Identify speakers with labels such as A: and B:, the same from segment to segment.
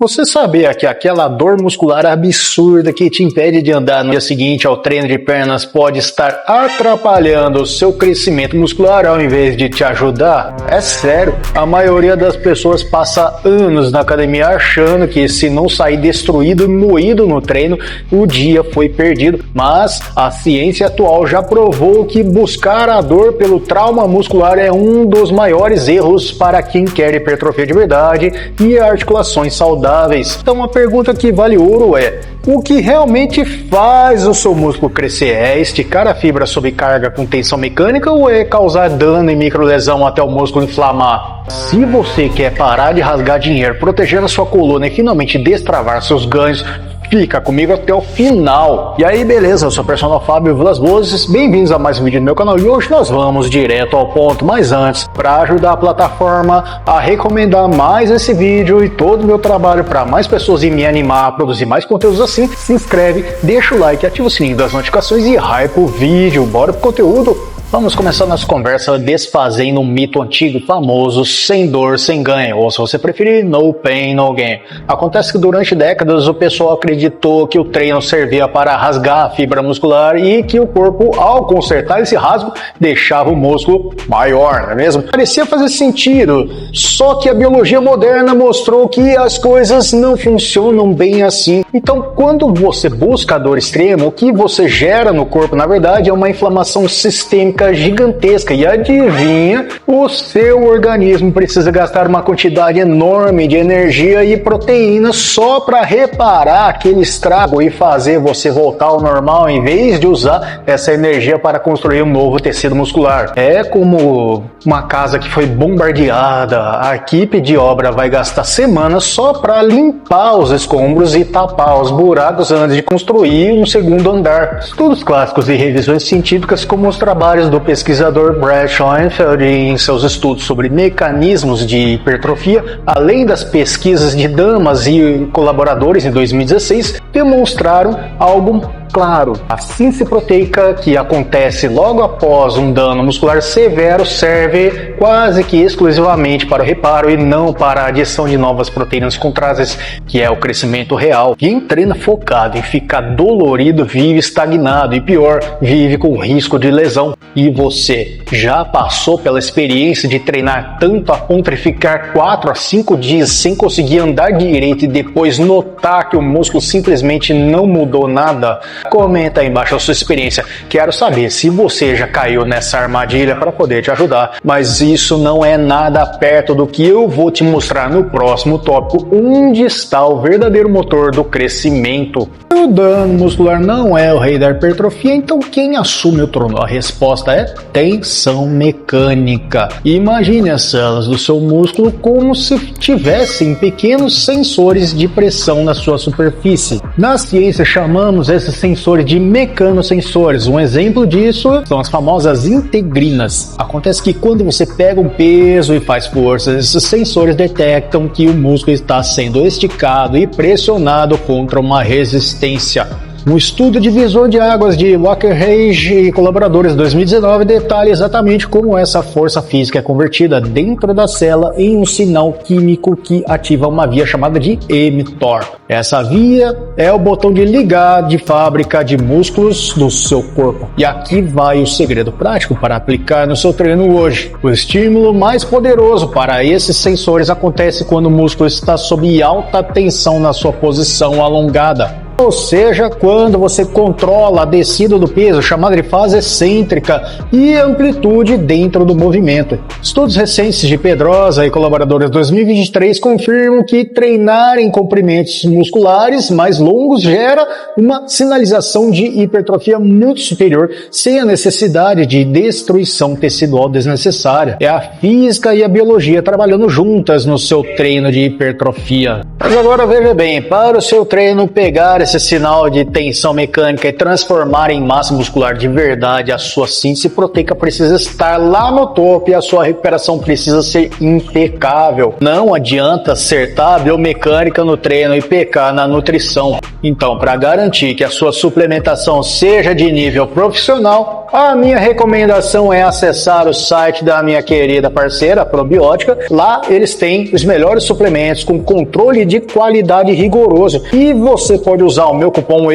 A: Você sabia que aquela dor muscular absurda que te impede de andar no dia seguinte ao treino de pernas pode estar atrapalhando o seu crescimento muscular ao invés de te ajudar? É sério, a maioria das pessoas passa anos na academia achando que se não sair destruído e moído no treino, o dia foi perdido. Mas a ciência atual já provou que buscar a dor pelo trauma muscular é um dos maiores erros para quem quer hipertrofia de verdade e articulações saudáveis. Então a pergunta que vale ouro é: o que realmente faz o seu músculo crescer? É esticar a fibra sob carga com tensão mecânica ou é causar dano e microlesão até o músculo inflamar? Se você quer parar de rasgar dinheiro, proteger a sua coluna e finalmente destravar seus ganhos, fica comigo até o final. E aí, beleza? Eu sou o personal Fábio Vilas Boas, bem-vindos a mais um vídeo no meu canal e hoje nós vamos direto ao ponto. Mas antes, para ajudar a plataforma a recomendar mais esse vídeo e todo o meu trabalho para mais pessoas e me animar a produzir mais conteúdos assim, se inscreve, deixa o like, ativa o sininho das notificações e hype o vídeo. Bora pro conteúdo? Vamos começar nossa conversa desfazendo um mito antigo famoso, sem dor, sem ganho, ou se você preferir, no pain, no gain. Acontece que durante décadas o pessoal acreditou que o treino servia para rasgar a fibra muscular e que o corpo, ao consertar esse rasgo, deixava o músculo maior, não é mesmo? Parecia fazer sentido, só que a biologia moderna mostrou que as coisas não funcionam bem assim. Então, quando você busca a dor extrema, o que você gera no corpo, na verdade, é uma inflamação sistêmica gigantesca. E adivinha, o seu organismo precisa gastar uma quantidade enorme de energia e proteína só para reparar aquele estrago e fazer você voltar ao normal, em vez de usar essa energia para construir um novo tecido muscular. É como uma casa que foi bombardeada, a equipe de obra vai gastar semanas só para limpar os escombros e tapar os buracos antes de construir um segundo andar. Estudos clássicos e revisões científicas, como os trabalhos do pesquisador Brad Schoenfeld em seus estudos sobre mecanismos de hipertrofia, além das pesquisas de damas e colaboradores em 2016, demonstraram algo claro. A síntese proteica, que acontece logo após um dano muscular severo, serve quase que exclusivamente para o reparo e não para a adição de novas proteínas contráteis, que é o crescimento real. Quem treina focado em ficar dolorido vive estagnado e pior, vive com risco de lesão. E você já passou pela experiência de treinar tanto a ponto de ficar 4 a 5 dias sem conseguir andar direito e depois notar que o músculo simplesmente não mudou nada? Comenta aí embaixo a sua experiência. Quero saber se você já caiu nessa armadilha para poder te ajudar. Mas isso não é nada perto do que eu vou te mostrar no próximo tópico, onde está o verdadeiro motor do crescimento. O dano muscular não é o rei da hipertrofia, então quem assume o trono? A resposta é tensão mecânica. Imagine as células do seu músculo como se tivessem pequenos sensores de pressão na sua superfície. Na ciência chamamos esses sensores de mecanosensores. Um exemplo disso são as famosas integrinas. Acontece que quando você pega um peso e faz força, esses sensores detectam que o músculo está sendo esticado e pressionado contra uma resistência. Um estudo divisor de águas de Walker Hayes e colaboradores de 2019 detalha exatamente como essa força física é convertida dentro da célula em um sinal químico que ativa uma via chamada de mTOR. Essa via é o botão de ligar de fábrica de músculos do seu corpo. E aqui vai o segredo prático para aplicar no seu treino hoje. O estímulo mais poderoso para esses sensores acontece quando o músculo está sob alta tensão na sua posição alongada. Ou seja, quando você controla a descida do peso, chamada de fase excêntrica, e amplitude dentro do movimento. Estudos recentes de Pedrosa e colaboradores 2023 confirmam que treinar em comprimentos musculares mais longos gera uma sinalização de hipertrofia muito superior, sem a necessidade de destruição tecidual desnecessária. É a física e a biologia trabalhando juntas no seu treino de hipertrofia. Mas agora veja bem, para o seu treino pegar esse sinal de tensão mecânica e transformar em massa muscular de verdade, a sua síntese proteica precisa estar lá no topo e a sua recuperação precisa ser impecável. Não adianta acertar a biomecânica no treino e pecar na nutrição. Então, para garantir que a sua suplementação seja de nível profissional, a minha recomendação é acessar o site da minha querida parceira, a Probiótica. Lá eles têm os melhores suplementos com controle de qualidade rigoroso. E você pode usar o meu cupom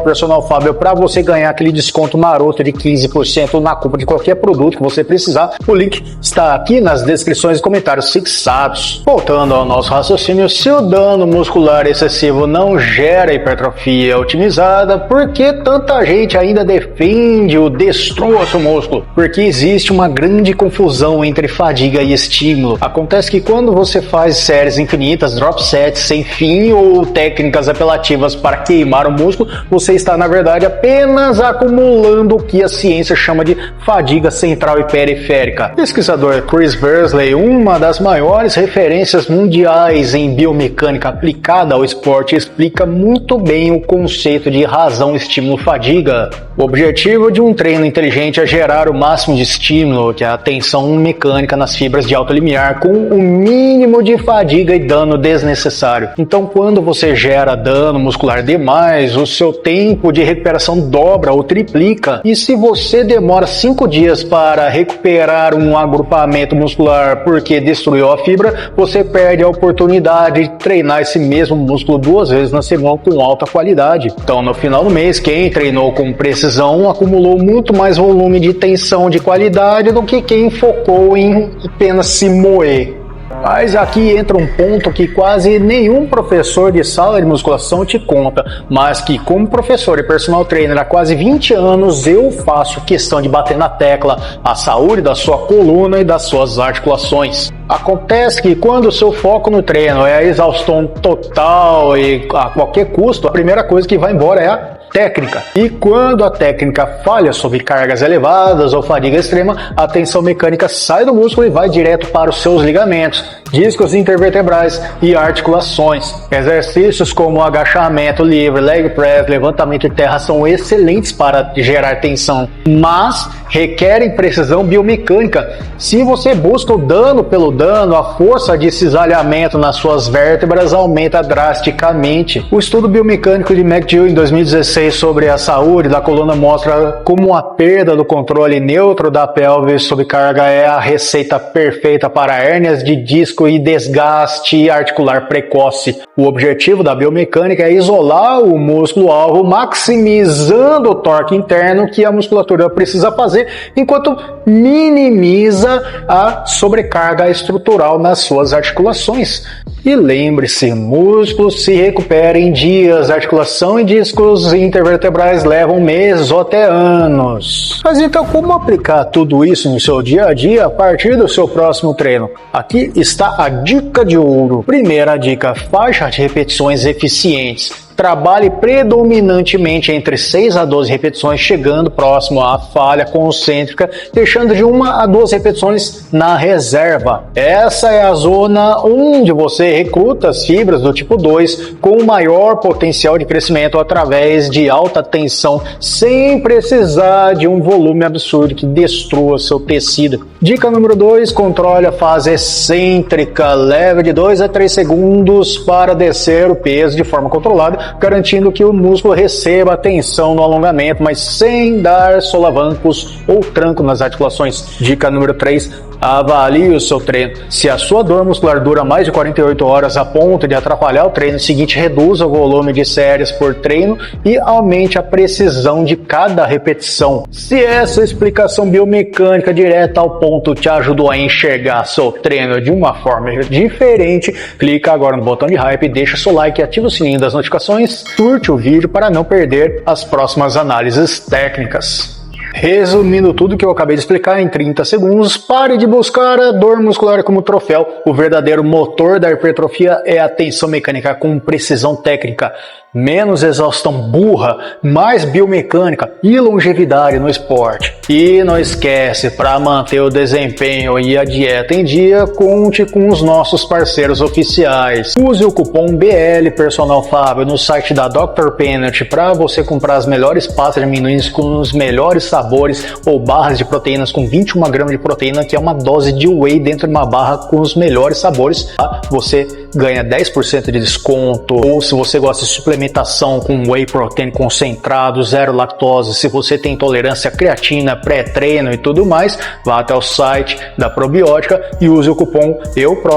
A: Personal Fábio, para você ganhar aquele desconto maroto de 15% na compra de qualquer produto que você precisar. O link está aqui nas descrições e comentários fixados. Voltando ao nosso raciocínio, se o dano muscular excessivo não gera hipertrofia otimizada, por que tanta gente ainda defende o destroço músculo? Porque existe uma grande confusão entre fadiga e estímulo. Acontece que quando você faz séries infinitas, drop sets sem fim ou técnicas apelativas para queimar o músculo, você está na verdade apenas acumulando o que a ciência chama de fadiga central e periférica. O pesquisador Chris Bursley, uma das maiores referências mundiais em biomecânica aplicada ao esporte, explica muito bem o conceito de razão-estímulo-fadiga. O objetivo de um treino inteligente é gerar o máximo de estímulo, que é a tensão mecânica nas fibras de alto limiar, com o mínimo de fadiga e dano desnecessário. Então, quando você gera dano muscular demais, o seu tempo de recuperação dobra ou triplica. E se você demora 5 dias para recuperar um agrupamento muscular porque destruiu a fibra, você perde a oportunidade de treinar esse mesmo músculo 2 vezes na semana com alta qualidade. Então, no final do mês, quem treinou com precisão acumulou muito mais volume de tensão de qualidade do que quem focou em apenas se moer. Mas aqui entra um ponto que quase nenhum professor de sala de musculação te conta, mas que como professor e personal trainer há quase 20 anos eu faço questão de bater na tecla: a saúde da sua coluna e das suas articulações. Acontece que quando o seu foco no treino é a exaustão total e a qualquer custo, a primeira coisa que vai embora é a técnica. E quando a técnica falha sob cargas elevadas ou fadiga extrema, a tensão mecânica sai do músculo e vai direto para os seus ligamentos, discos intervertebrais e articulações. Exercícios como agachamento livre, leg press, levantamento de terra são excelentes para gerar tensão, mas requerem precisão biomecânica. Se você busca o dano pelo dano, a força de cisalhamento nas suas vértebras aumenta drasticamente. O estudo biomecânico de McGill em 2016 sobre a saúde da coluna mostra como a perda do controle neutro da pelve sob carga é a receita perfeita para hérnias de disco e desgaste articular precoce. O objetivo da biomecânica é isolar o músculo-alvo, maximizando o torque interno que a musculatura precisa fazer, enquanto minimiza a sobrecarga estrutural nas suas articulações. E lembre-se, músculos se recuperam em dias, articulação e discos intervertebrais levam meses ou até anos. Mas então, como aplicar tudo isso no seu dia a dia a partir do seu próximo treino? Aqui está a dica de ouro. Primeira dica: faixa de repetições eficientes. Trabalhe predominantemente entre 6 a 12 repetições, chegando próximo à falha concêntrica, deixando de 1 a 2 repetições na reserva. Essa é a zona onde você recruta as fibras do tipo 2 com maior potencial de crescimento através de alta tensão, sem precisar de um volume absurdo que destrua seu tecido. Dica número 2, controle a fase excêntrica. Leve de 2 a 3 segundos para descer o peso de forma controlada, garantindo que o músculo receba tensão no alongamento, mas sem dar solavancos ou tranco nas articulações. Dica número 3, avalie o seu treino. Se a sua dor muscular dura mais de 48 horas a ponto de atrapalhar o treino seguinte, reduza o volume de séries por treino e aumente a precisão de cada repetição. Se essa explicação biomecânica direta ao ponto te ajudou a enxergar seu treino de uma forma diferente, clica agora no botão de hype, deixa seu like e ativa o sininho das notificações, curte o vídeo para não perder as próximas análises técnicas. Resumindo tudo que eu acabei de explicar em 30 segundos, pare de buscar a dor muscular como troféu. O verdadeiro motor da hipertrofia é a tensão mecânica com precisão técnica. menos exaustão burra, mais biomecânica e longevidade no esporte. E não esquece, para manter o desempenho e a dieta em dia, conte com os nossos parceiros oficiais. Use o cupom BL Personal Fábio no site da Dr. Peanut para você comprar as melhores pastas de amendoins com os melhores sabores ou barras de proteínas com 21 gramas de proteína, que é uma dose de whey dentro de uma barra com os melhores sabores. Você ganha 10% de desconto, ou se você gosta de suplementação com whey protein concentrado, zero lactose, se você tem intolerância à creatina, pré-treino e tudo mais, vá até o site da Probiótica e use o cupom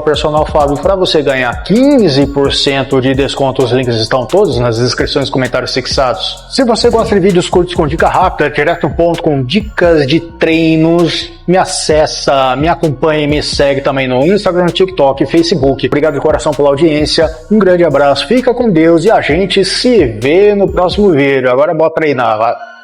A: Personal Fábio para você ganhar 15% de desconto. Os links estão todos nas descrições e comentários fixados. Se você gosta de vídeos curtos com dica rápida, direto no ponto, com dicas de treinos, me acessa, me acompanha e me segue também no Instagram, TikTok e Facebook. Obrigado de coração pela audiência, um grande abraço, fica com Deus e a gente se vê no próximo vídeo. Agora bora treinar, vai.